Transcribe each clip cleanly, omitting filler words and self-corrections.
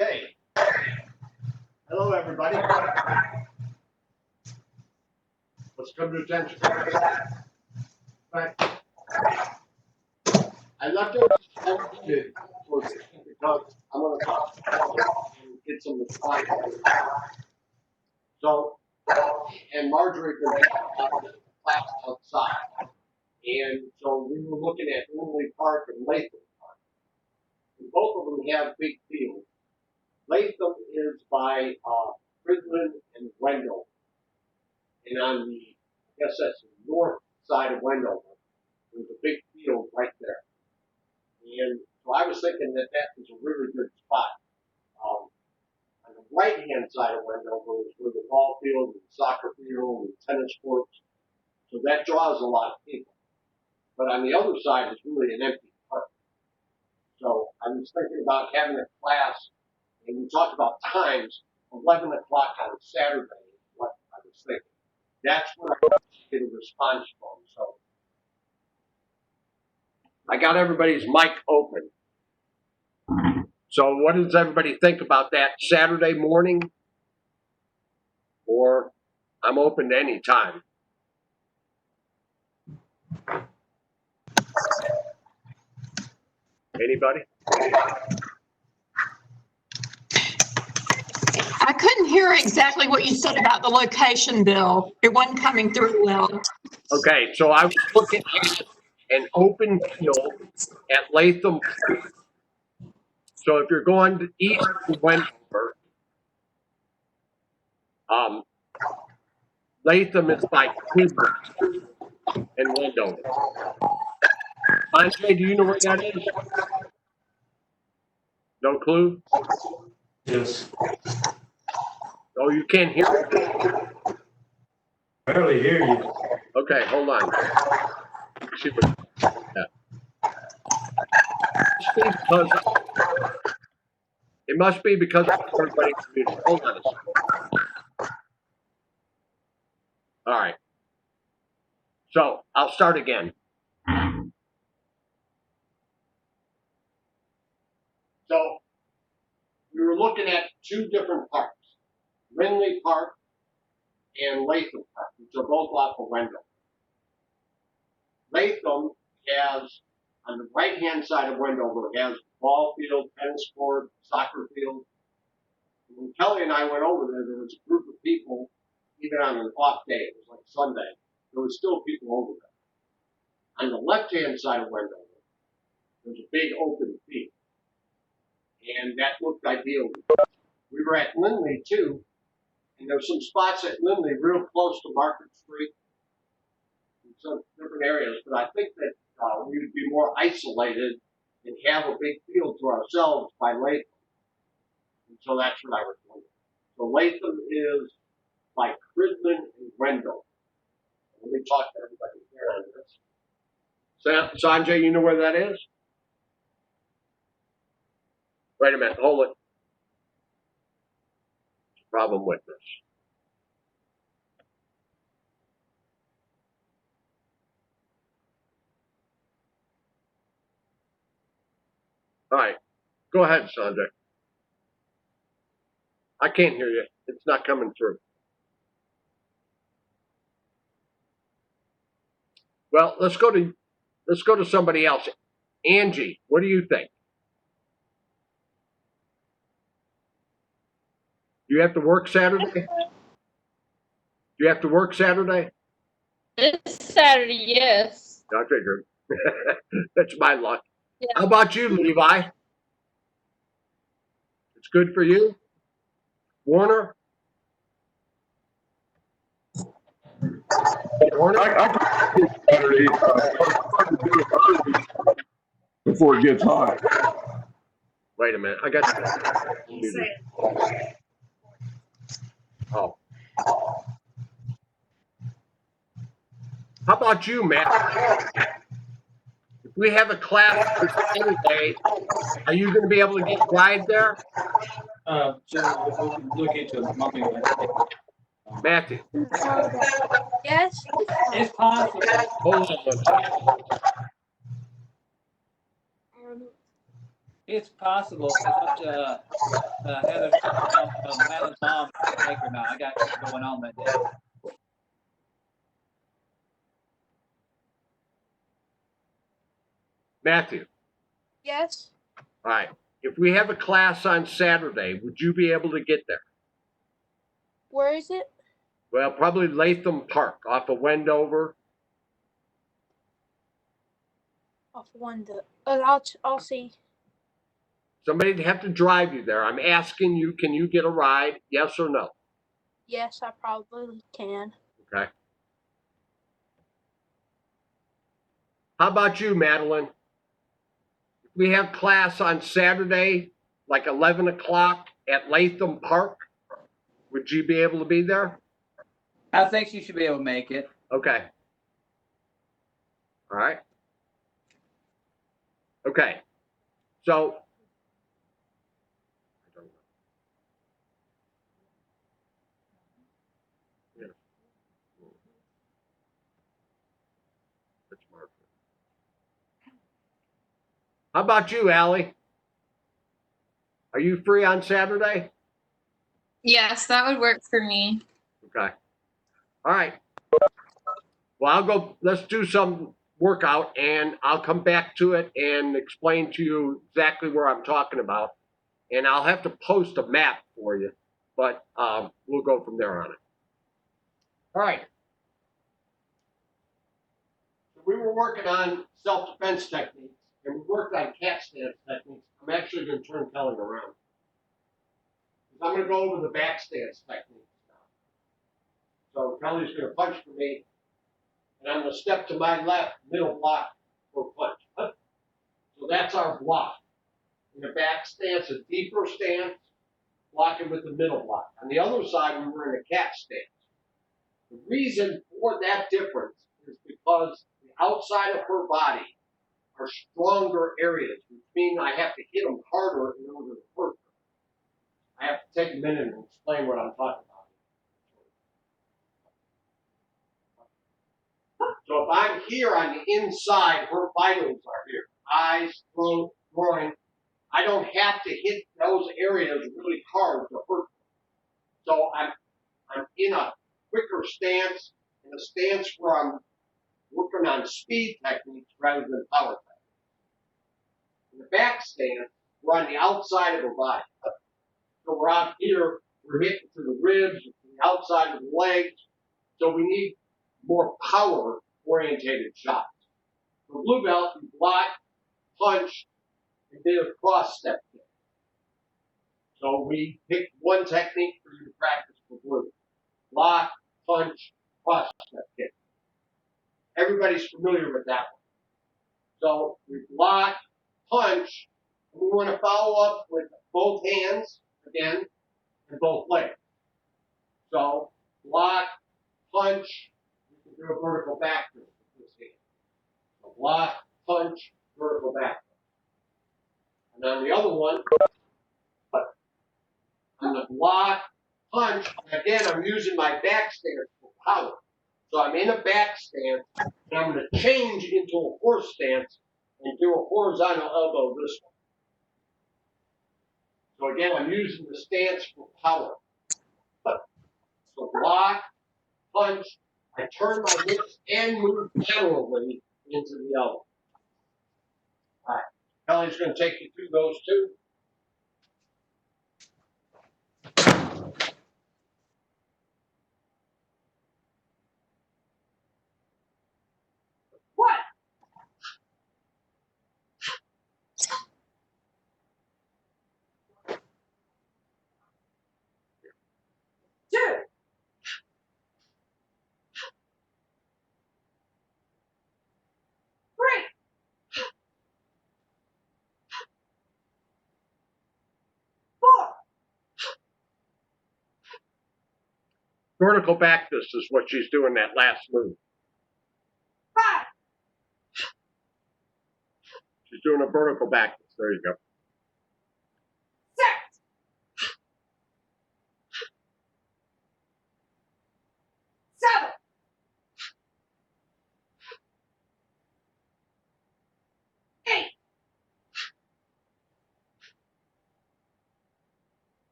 Okay. Hello, everybody. Let's come to attention. Right. I left it open for a second because I'm going to talk and get some response. So, and Marjorie can make class outside. And so we were looking at Lindley Park and Latham Park. And both of them have big fields. Latham is by Fridland and Wendover. And on the, I guess that's the north side of Wendover, there's a big field right there. And so I was thinking that that was a really good spot. On the right-hand side of Wendover is where the ball field and soccer field and tennis courts. So that draws a lot of people. But on the other side is really an empty park. So I was thinking about having a class, and we talked about times, 11 o'clock on Saturday is what I was thinking. That's what I get a response from. So I got everybody's mic open. So what does everybody think about that Saturday morning? Or I'm open to any time. Anybody? I couldn't hear exactly what you said about the location, Bill. It wasn't coming through well. Okay, so I was looking at an open field at Latham Park. So if you're going to east of Wendover, Latham is by Cleveland and Wendover. Andre, do you know where that is? No clue? Yes. Oh, you can't hear me? Barely hear you. Okay, hold on. Let's see what, it must be because everybody's muted. Hold on a second. All right. So I'll start again. So we were looking at two different parks, Lindley Park and Latham Park, which are both off of Wendover. Latham has, on the right-hand side of Wendover, has ball field, tennis court, soccer field. And when Kelly and I went over there was a group of people, even on an off day, it was like Sunday, there was still people over there. On the left-hand side of Wendover, there's a big open field. And that looked ideal. We were at Lindley too, and there's some spots at Lindley real close to Market Street, in some different areas, but I think that we would be more isolated and have a big field to ourselves by Latham. And so that's what I was wondering. So Latham is by Cridland and Wendover. Let me talk to everybody here on this. Sanjay, you know where that is? Wait a minute, hold it. Problem with this. All right, go ahead, Sanjay. I can't hear you. It's not coming through. Well, let's go to somebody else. Angie, what do you think? Do you have to work Saturday? Do you have to work Saturday? This Saturday, yes. I figured. That's my luck. Yeah. How about you, Levi? It's good for you? Warner? Warner? I can Saturday before it gets hot. Wait a minute. I got Oh. How about you, Matt? If we have a class for Saturday, are you going to be able to get a ride there? So look into it. Mommy, Matthew, Yes. it's possible. hold on one second. it's possible. It's up to Heather, Madeline's mom, to take her now. I got going on that day. Matthew, Yes. all right. If we have a class on Saturday, would you be able to get there? Where is it? Well, probably Latham Park off of Wendover. Off one. I'll see. Somebody'd have to drive you there. I'm asking you, can you get a ride? Yes or no? Yes, I probably can. Okay. How about you, Madeline? If we have class on Saturday, like 11 o'clock at Latham Park, would you be able to be there? I think she should be able to make it. Okay. All right. Okay. So, how about you, Allie? Are you free on Saturday? Yes, that would work for me. Okay. All right. Well, I'll go, let's do some workout and I'll come back to it and explain to you exactly where I'm talking about. And I'll have to post a map for you, but we'll go from there on it. All right. So we were working on self-defense techniques and we worked on cat stance techniques. I'm actually going to turn Kelly around. I'm going to go over the back stance techniques now. So Kelly's going to punch for me, and I'm going to step to my left, middle block for punch. So that's our block. In the back stance, a deeper stance, blocking with the middle block. On the other side, we were in a cat stance. The reason for that difference is because the outside of her body are stronger areas, which means I have to hit them harder in order to hurt her. I have to take a minute and explain what I'm talking about. So if I'm here on the inside, her vitals are here. Eyes, throat, groin. I don't have to hit those areas really hard to hurt them. So I'm in a quicker stance, in a stance where I'm working on speed techniques rather than power techniques. In the back stance, we're on the outside of her body. So we're out here, we're hitting to the ribs, the outside of the legs. So we need more power-orientated shots. For blue belt, you block, punch, and do a cross step kick. So we picked one technique for you to practice for blue. Block, punch, cross step kick. Everybody's familiar with that one. So we block, punch, and we want to follow up with both hands, again, and both legs. So block, punch, you can do a vertical back twist with this hand. So block, punch, vertical back twist. And on the other one, on the block, punch, and again, I'm using my back stance for power. So I'm in a back stance, and I'm going to change into a horse stance and do a horizontal elbow this way. So again, I'm using the stance for power. So block, punch, I turn my hips and move laterally into the elbow. All right, Kelly's going to take you through those two. What? Two. 3. Vertical back twist is what she's doing that last move. 5. She's doing a vertical back twist. There you go. 6. 7. 8.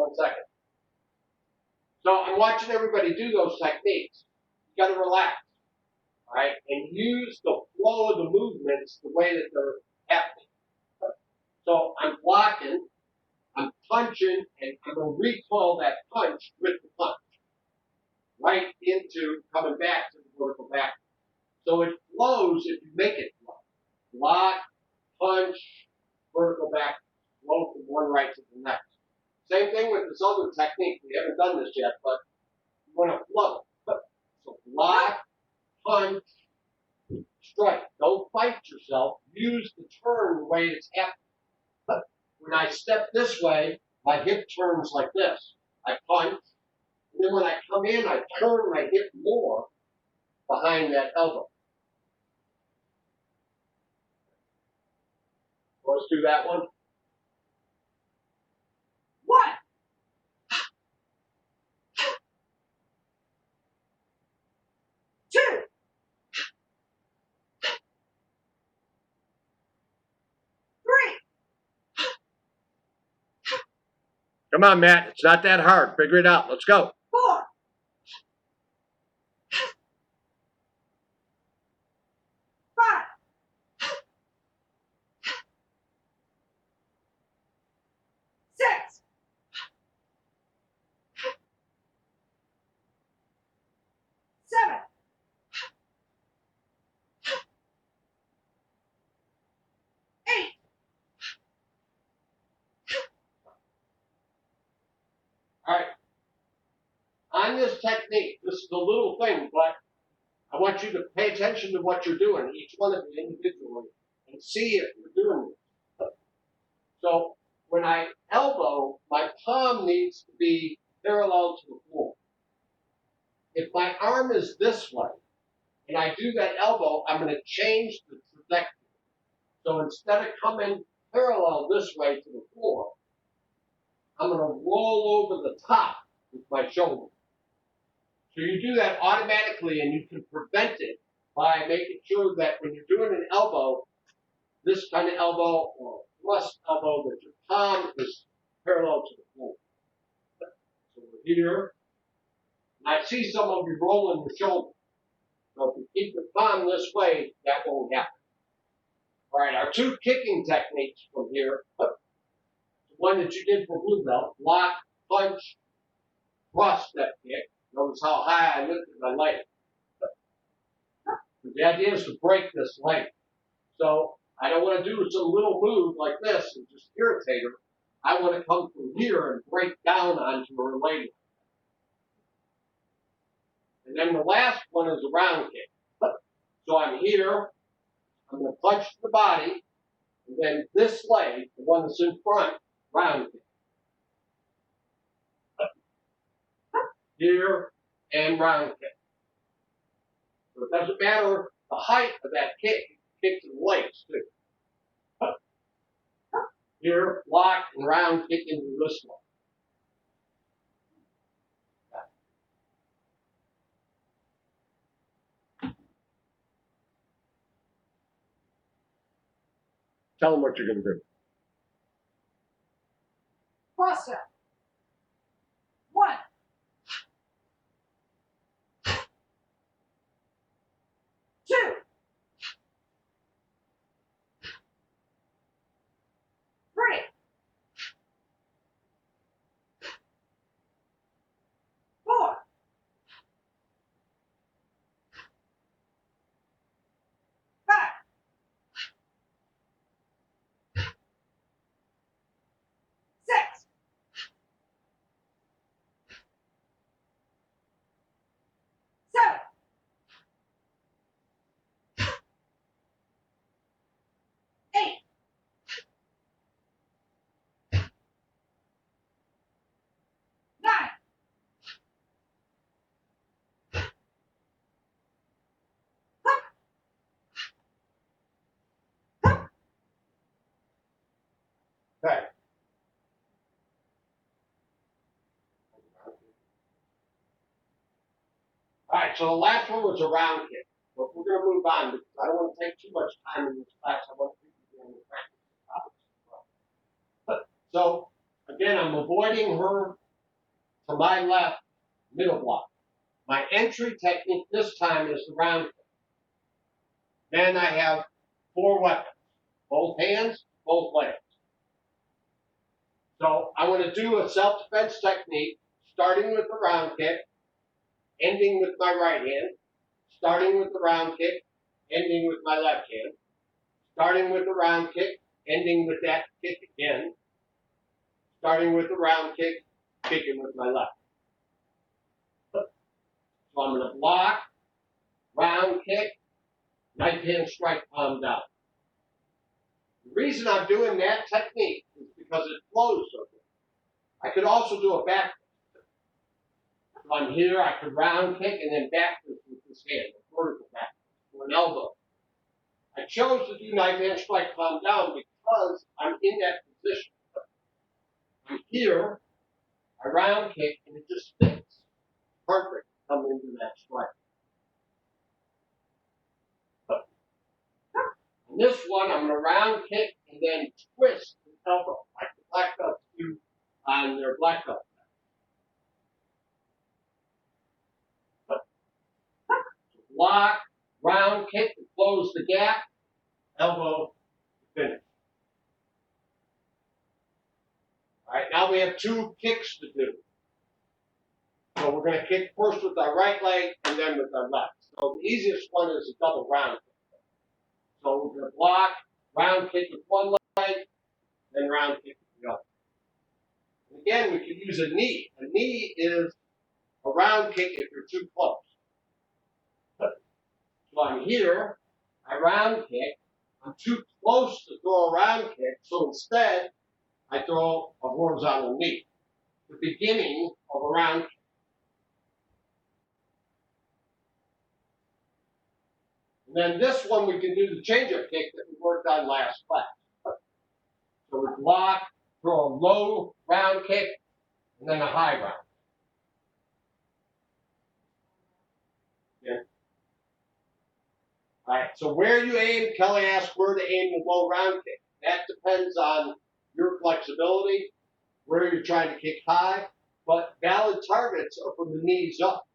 1 second. So I'm watching everybody do those techniques. You got to relax, all right, and use the flow of the movements the way that they're happening. So I'm blocking, I'm punching, and I'm going to recoil that punch with the punch right into coming back to the vertical back. So it flows if you make it flow. Block, punch, vertical back, flow from one right to the next. Same thing with this other technique. We haven't done this yet, but you want to flow. So block, punch, strike. Don't fight yourself. Use the turn the way it's happening. When I step this way, my hip turns like this. I punch. And then when I come in, I turn my hip more behind that elbow. Let's do that one. 1. 2. 3. Come on, Matt. It's not that hard. Figure it out. Let's go. 4. 5. 6. 7. 8. All right. On this technique, this is a little thing, but I want you to pay attention to what you're doing, each one of you individually, and see if you're doing this. So when I elbow, my palm needs to be parallel to the floor. If my arm is this way, and I do that elbow, I'm going to change the trajectory. So instead of coming parallel this way to the floor, I'm going to roll over the top with my shoulder. So you do that automatically, and you can prevent it by making sure that when you're doing an elbow, this kind of elbow or thrust elbow, that your palm is parallel to the floor. So we're here. And I see some of you rolling your shoulder. So if you keep the palm this way, that won't happen. All right, our 2 kicking techniques from here. The one that you did for blue belt, block, punch, cross step kick. Notice how high I lifted my leg. But the idea is to break this leg. So I don't want to do some little move like this and just irritate her. I want to come from here and break down onto her leg. And then the last one is a round kick. So I'm here. I'm going to punch the body. And then this leg, the one that's in front, round kick. Here and round kick. So it doesn't matter the height of that kick. Kick to the legs, too. Here, block, and round kick into this one. Tell them what you're going to do. Cross step. 1. 2. 3. 4. 5. 6. 7. 8. 9. 10. Okay. All right, so the last one was a round kick. But we're going to move on because I don't want to take too much time in this class. I want people to be able to practice the topics as well. So, again, I'm avoiding her my left middle block. My entry technique this time is the round kick. Then I have 4 weapons, both hands, both legs. So I'm going to do a self-defense technique, starting with the round kick, ending with my right hand, starting with the round kick, ending with my left hand, starting with the round kick, ending with that kick again, starting with the round kick, kicking with my left. So I'm going to block, round kick, right hand strike, palm down. The reason I'm doing that technique is because it flows so good. I could also do a back fist. If I'm here, I could round kick and then back fist with this hand, a vertical back fist, or an elbow. I chose to do knife hand strike, palm down because I'm in that position. I'm here, I round kick, and it just fits. Perfect, come into that strike. On this one, I'm going to round kick and then twist the elbow, like the black belts do on their black belt. Block, round kick to close the gap, elbow to finish. All right, now we have 2 kicks to do. So we're going to kick first with our right leg and then with our left. So the easiest one is a double round kick. So we're going to block, round kick with one leg, then round kick with the other. And again, we can use a knee. A knee is a round kick if you're too close. So I'm here, I round kick, I'm too close to throw a round kick, so instead I throw a horizontal knee. The beginning of a round kick. And then this one we can do the change-up kick that we worked on last class. So we block, throw a low round kick, and then a high round. Yeah. All right, so where you aim, Kelly asked where to aim the low round kick. That depends on your flexibility, where you're trying to kick high, but valid targets are from the knees up.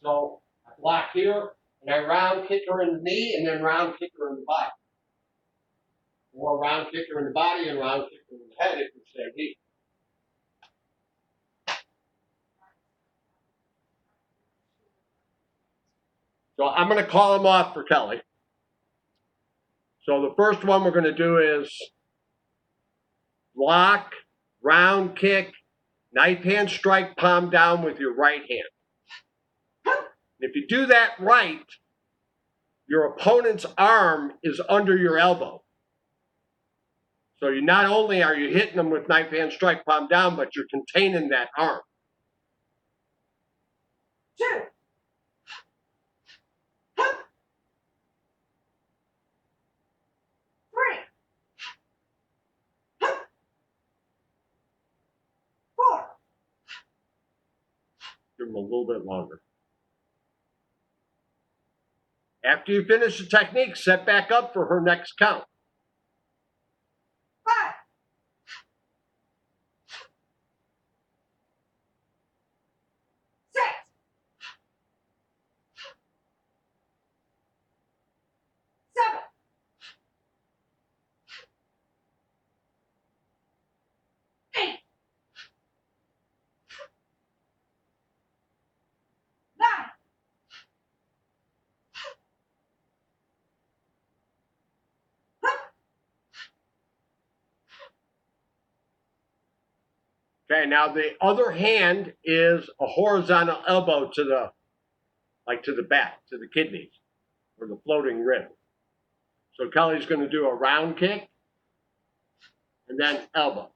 So I block here, and I round kick her in the knee, and then round kick her in the body. Or round kick her in the body and round kick her in the head if you're staying deep. So I'm going to call them off for Kelly. So the first one we're going to do is block, round kick, knife hand strike, palm down with your right hand. If you do that right, your opponent's arm is under your elbow. So you not only are you hitting them with knife hand strike, palm down, but you're containing that arm. 2. 3. 4. Give them a little bit longer. After you finish the technique, set back up for her next count. 5. 6. 7. 8. 9. 10. Okay, now the other hand is a horizontal elbow to the back, to the kidneys, or the floating rib. So Kelly's going to do a round kick, and then elbow.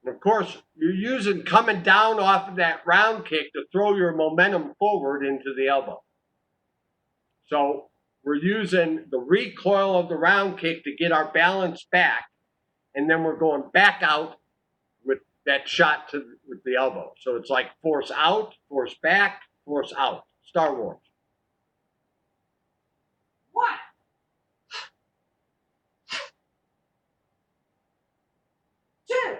And of course, you're using coming down off of that round kick to throw your momentum forward into the elbow. So we're using the recoil of the round kick to get our balance back, and then we're going back out with that shot with the elbow. So it's like force out, force back, force out. Star Wars. 1. 2.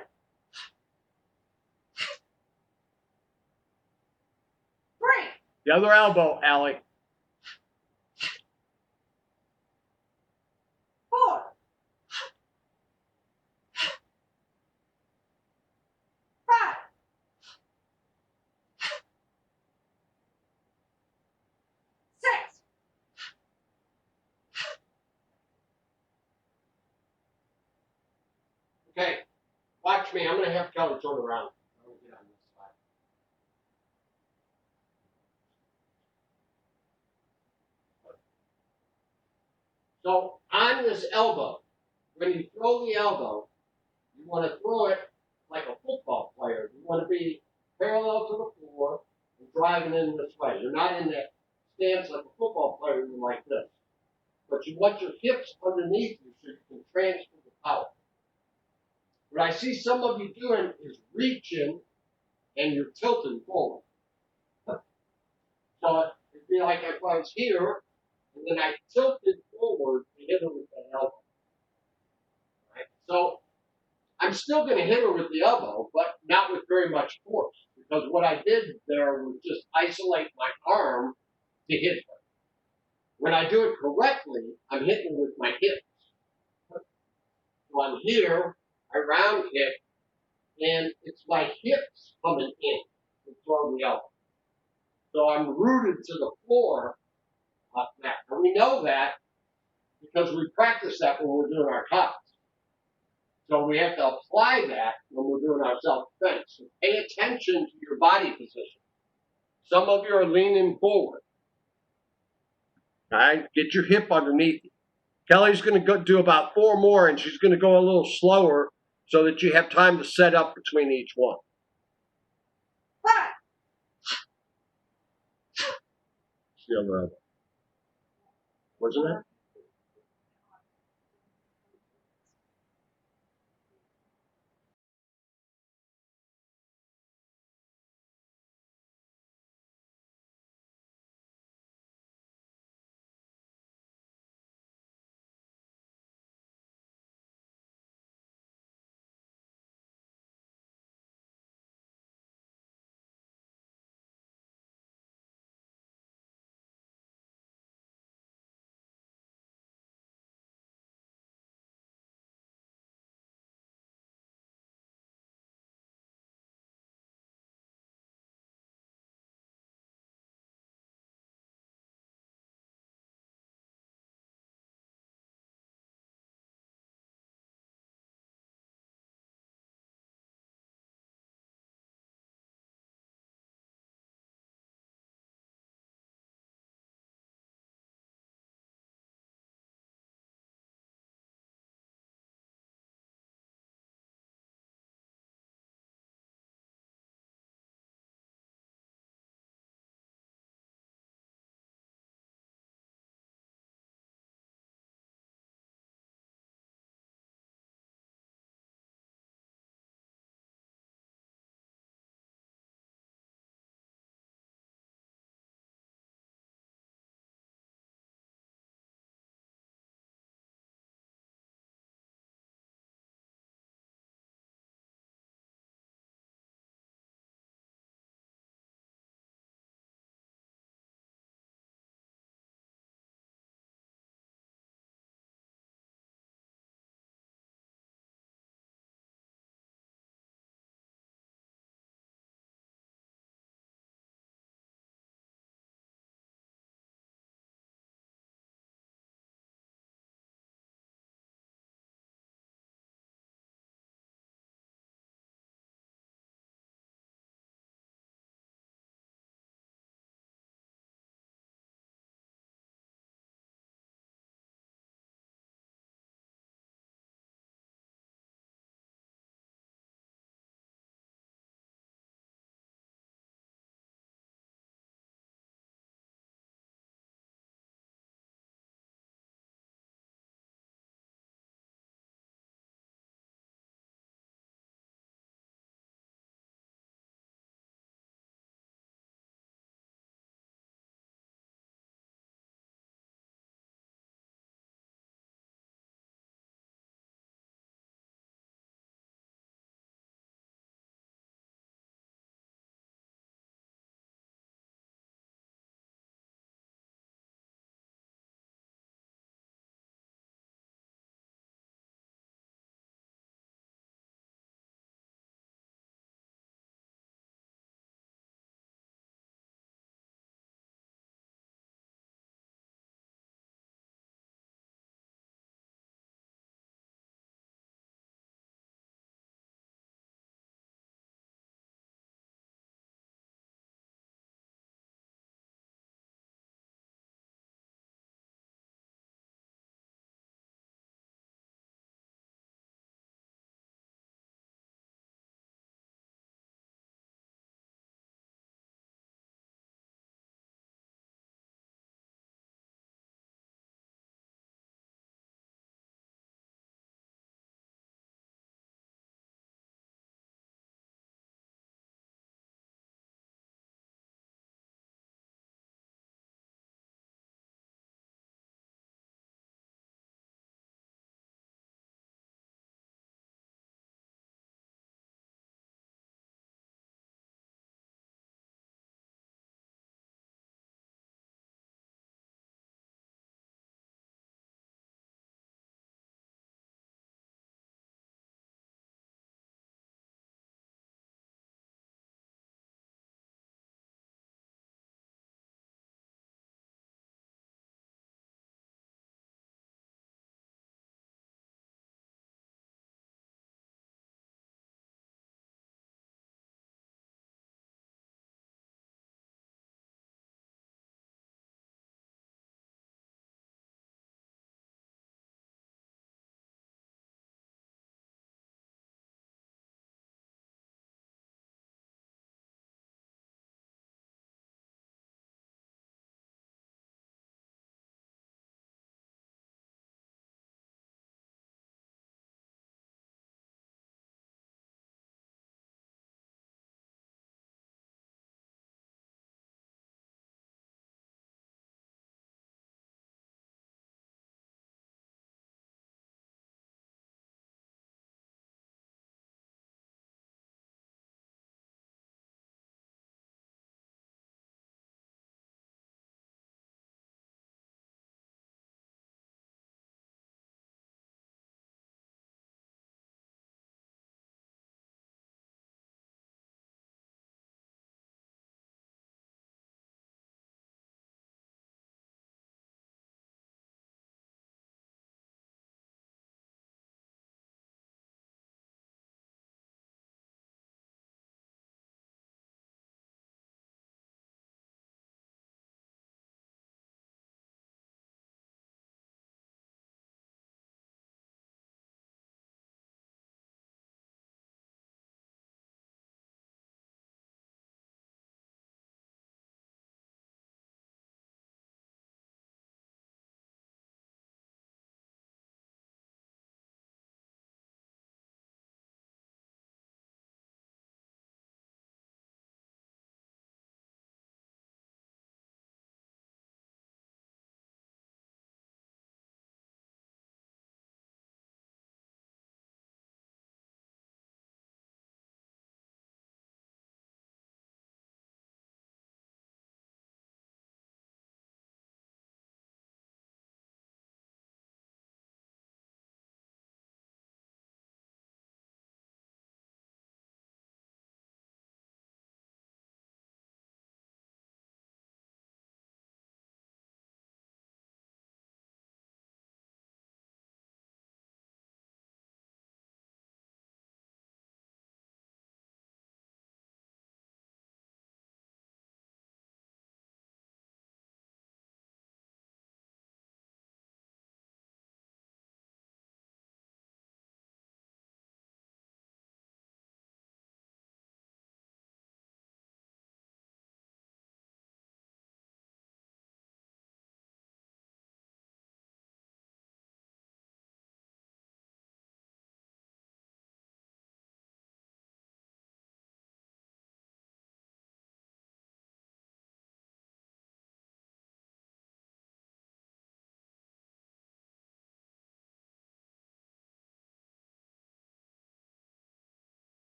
The other elbow, Allie. 4, 5, 6, Okay, watch me. I'm going to have Kelly turn around. I'm gonna get on this side. So on this elbow, when you throw the elbow, you want to throw it like a football player. You want to be parallel to the floor and driving in this way. You're not in that stance like a football player. You're like this. But you want your hips underneath you so you can transfer the power. What I see some of you doing is reaching and you're tilting forward. So it'd be like if I was here and then I tilted forward to hit her with that elbow. Right? So I'm still going to hit her with the elbow, but not with very much force. Because what I did there was just isolate my arm to hit her. When I do it correctly, I'm hitting with my hips. So I'm here, I round kick, and it's my hips coming in to throw the elbow. So I'm rooted to the floor like that. And we know that because we practice that when we're doing our cuts. So we have to apply that when we're doing our self-defense. So pay attention to your body position. Some of you are leaning forward. All right, get your hip underneath you. Kelly's going to go do about 4 more, and she's going to go a little slower so that you have time to set up between each one. 5, See on the other. Wasn't it?